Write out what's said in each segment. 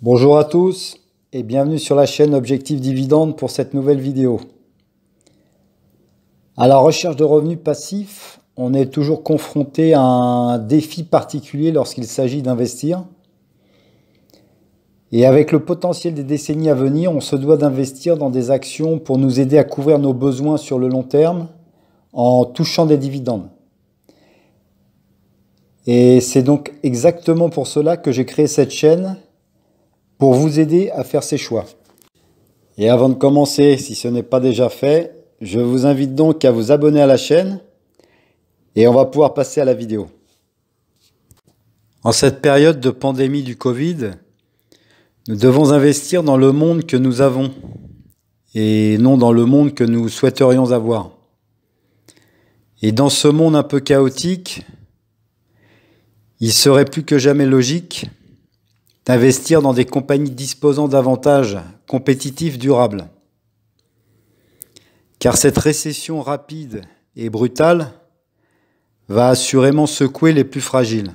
Bonjour à tous et bienvenue sur la chaîne Objectif Dividende pour cette nouvelle vidéo. À la recherche de revenus passifs, on est toujours confronté à un défi particulier lorsqu'il s'agit d'investir. Et avec le potentiel des décennies à venir, on se doit d'investir dans des actions pour nous aider à couvrir nos besoins sur le long terme en touchant des dividendes. Et c'est donc exactement pour cela que j'ai créé cette chaîne, pour vous aider à faire ces choix. Et avant de commencer, si ce n'est pas déjà fait, je vous invite donc à vous abonner à la chaîne et on va pouvoir passer à la vidéo. En cette période de pandémie du Covid, nous devons investir dans le monde que nous avons et non dans le monde que nous souhaiterions avoir. Et dans ce monde un peu chaotique, il serait plus que jamais logique d'investir dans des compagnies disposant d'avantages compétitifs durables. Car cette récession rapide et brutale va assurément secouer les plus fragiles.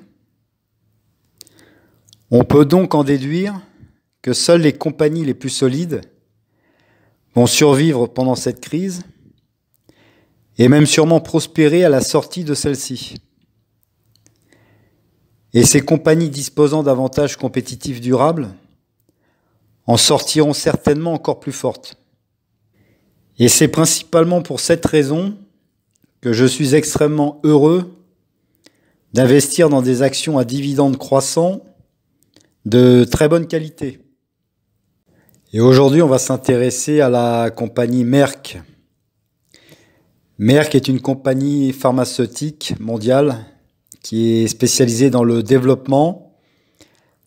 On peut donc en déduire que seules les compagnies les plus solides vont survivre pendant cette crise et même sûrement prospérer à la sortie de celle-ci. Et ces compagnies disposant d'avantages compétitifs durables en sortiront certainement encore plus fortes. Et c'est principalement pour cette raison que je suis extrêmement heureux d'investir dans des actions à dividendes croissants de très bonne qualité. Et aujourd'hui, on va s'intéresser à la compagnie Merck. Merck est une compagnie pharmaceutique mondiale qui est spécialisée dans le développement,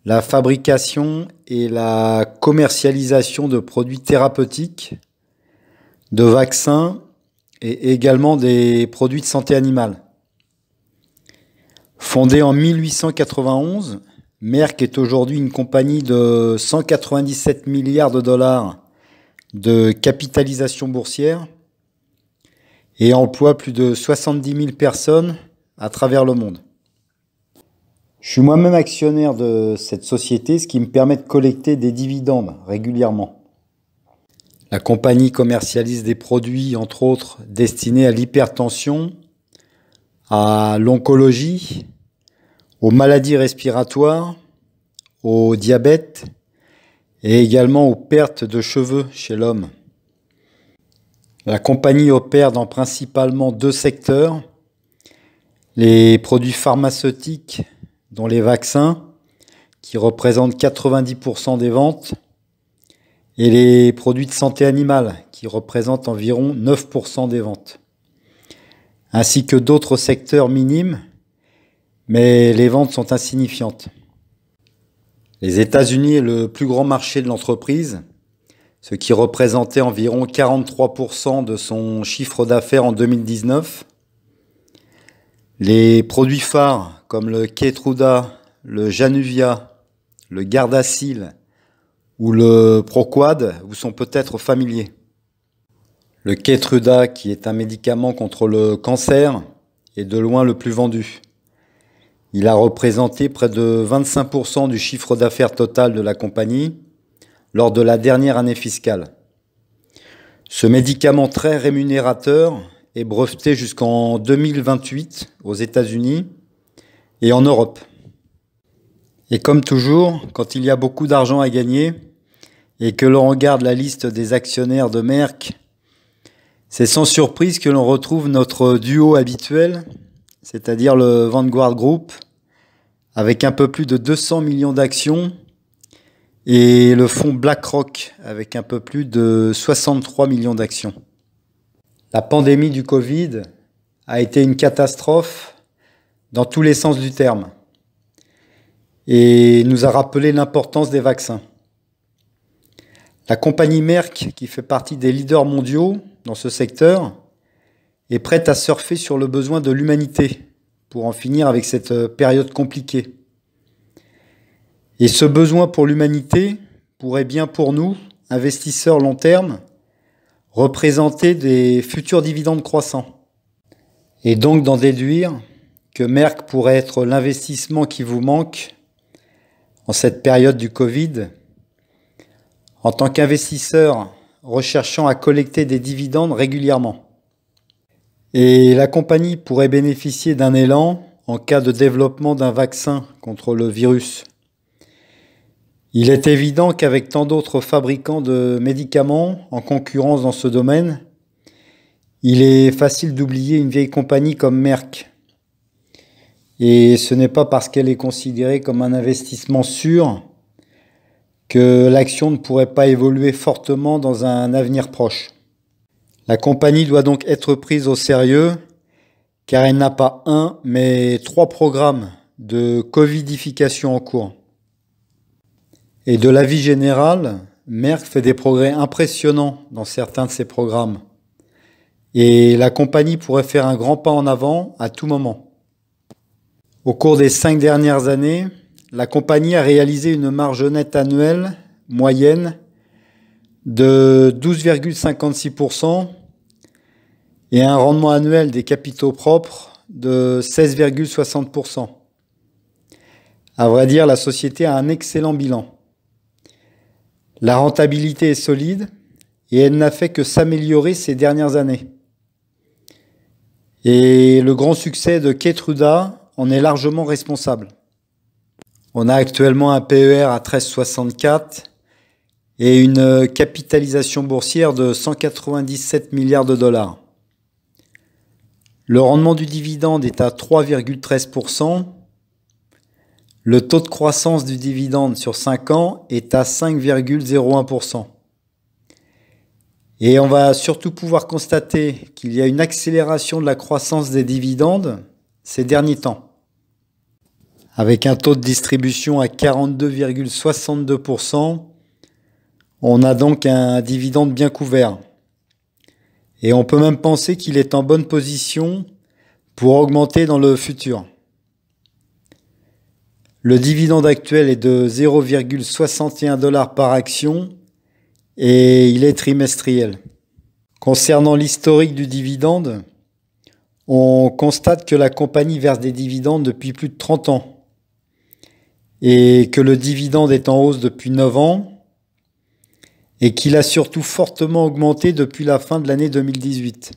la fabrication et la commercialisation de produits thérapeutiques, de vaccins et également des produits de santé animale. Fondée en 1891, Merck est aujourd'hui une compagnie de 197 milliards de dollars de capitalisation boursière et emploie plus de 70 000 personnes à travers le monde. Je suis moi-même actionnaire de cette société, ce qui me permet de collecter des dividendes régulièrement. La compagnie commercialise des produits, entre autres, destinés à l'hypertension, à l'oncologie, aux maladies respiratoires, au diabète et également aux pertes de cheveux chez l'homme. La compagnie opère dans principalement deux secteurs: les produits pharmaceutiques, dont les vaccins, qui représentent 90% des ventes, et les produits de santé animale, qui représentent environ 9% des ventes, ainsi que d'autres secteurs minimes, mais les ventes sont insignifiantes. Les États-Unis est le plus grand marché de l'entreprise, ce qui représentait environ 43% de son chiffre d'affaires en 2019. Les produits phares comme le Keytruda, le Januvia, le Gardasil ou le Proquad vous sont peut-être familiers. Le Keytruda, qui est un médicament contre le cancer, est de loin le plus vendu. Il a représenté près de 25% du chiffre d'affaires total de la compagnie lors de la dernière année fiscale. Ce médicament très rémunérateur est breveté jusqu'en 2028 aux États-Unis et en Europe. Et comme toujours, quand il y a beaucoup d'argent à gagner et que l'on regarde la liste des actionnaires de Merck, c'est sans surprise que l'on retrouve notre duo habituel, c'est-à-dire le Vanguard Group, avec un peu plus de 200 millions d'actions, et le fonds BlackRock, avec un peu plus de 63 millions d'actions. La pandémie du Covid a été une catastrophe dans tous les sens du terme et nous a rappelé l'importance des vaccins. La compagnie Merck, qui fait partie des leaders mondiaux dans ce secteur, est prête à surfer sur le besoin de l'humanité pour en finir avec cette période compliquée. Et ce besoin pour l'humanité pourrait bien pour nous, investisseurs long terme, représenter des futurs dividendes croissants. Et donc d'en déduire que Merck pourrait être l'investissement qui vous manque en cette période du Covid en tant qu'investisseur recherchant à collecter des dividendes régulièrement. Et la compagnie pourrait bénéficier d'un élan en cas de développement d'un vaccin contre le virus. Il est évident qu'avec tant d'autres fabricants de médicaments en concurrence dans ce domaine, il est facile d'oublier une vieille compagnie comme Merck. Et ce n'est pas parce qu'elle est considérée comme un investissement sûr que l'action ne pourrait pas évoluer fortement dans un avenir proche. La compagnie doit donc être prise au sérieux car elle n'a pas un, mais 3 programmes de covidification en cours. Et de l'avis général, Merck fait des progrès impressionnants dans certains de ses programmes. Et la compagnie pourrait faire un grand pas en avant à tout moment. Au cours des 5 dernières années, la compagnie a réalisé une marge nette annuelle moyenne de 12,56% et un rendement annuel des capitaux propres de 16,60%. À vrai dire, la société a un excellent bilan. La rentabilité est solide et elle n'a fait que s'améliorer ces dernières années. Et le grand succès de Keytruda en est largement responsable. On a actuellement un PER à 13,64 et une capitalisation boursière de 197 milliards de dollars. Le rendement du dividende est à 3,13%. Le taux de croissance du dividende sur 5 ans est à 5,01%. Et on va surtout pouvoir constater qu'il y a une accélération de la croissance des dividendes ces derniers temps. Avec un taux de distribution à 42,62%, on a donc un dividende bien couvert. Et on peut même penser qu'il est en bonne position pour augmenter dans le futur. Le dividende actuel est de 0,61 $ par action et il est trimestriel. Concernant l'historique du dividende, on constate que la compagnie verse des dividendes depuis plus de 30 ans et que le dividende est en hausse depuis 9 ans et qu'il a surtout fortement augmenté depuis la fin de l'année 2018.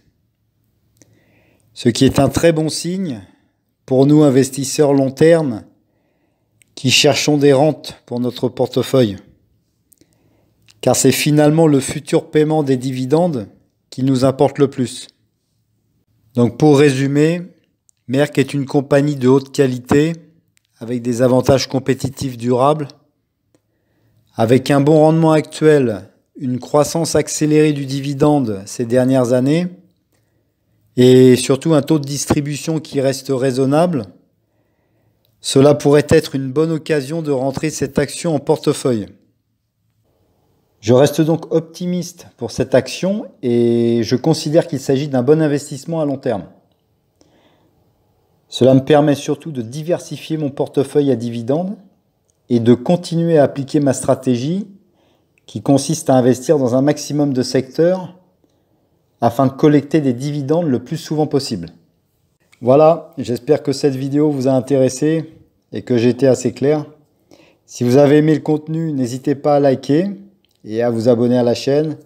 Ce qui est un très bon signe pour nous investisseurs long terme qui cherchons des rentes pour notre portefeuille. Car c'est finalement le futur paiement des dividendes qui nous importe le plus. Donc pour résumer, Merck est une compagnie de haute qualité avec des avantages compétitifs durables, avec un bon rendement actuel, une croissance accélérée du dividende ces dernières années et surtout un taux de distribution qui reste raisonnable. Cela pourrait être une bonne occasion de rentrer cette action en portefeuille. Je reste donc optimiste pour cette action et je considère qu'il s'agit d'un bon investissement à long terme. Cela me permet surtout de diversifier mon portefeuille à dividendes et de continuer à appliquer ma stratégie qui consiste à investir dans un maximum de secteurs afin de collecter des dividendes le plus souvent possible. Voilà, j'espère que cette vidéo vous a intéressé et que j'ai été assez clair. Si vous avez aimé le contenu, n'hésitez pas à liker et à vous abonner à la chaîne.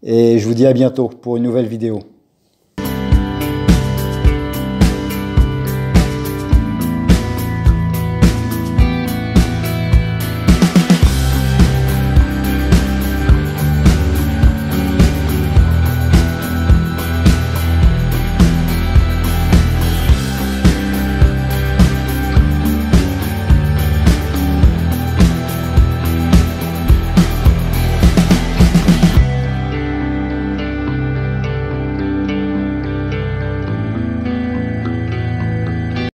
Et je vous dis à bientôt pour une nouvelle vidéo.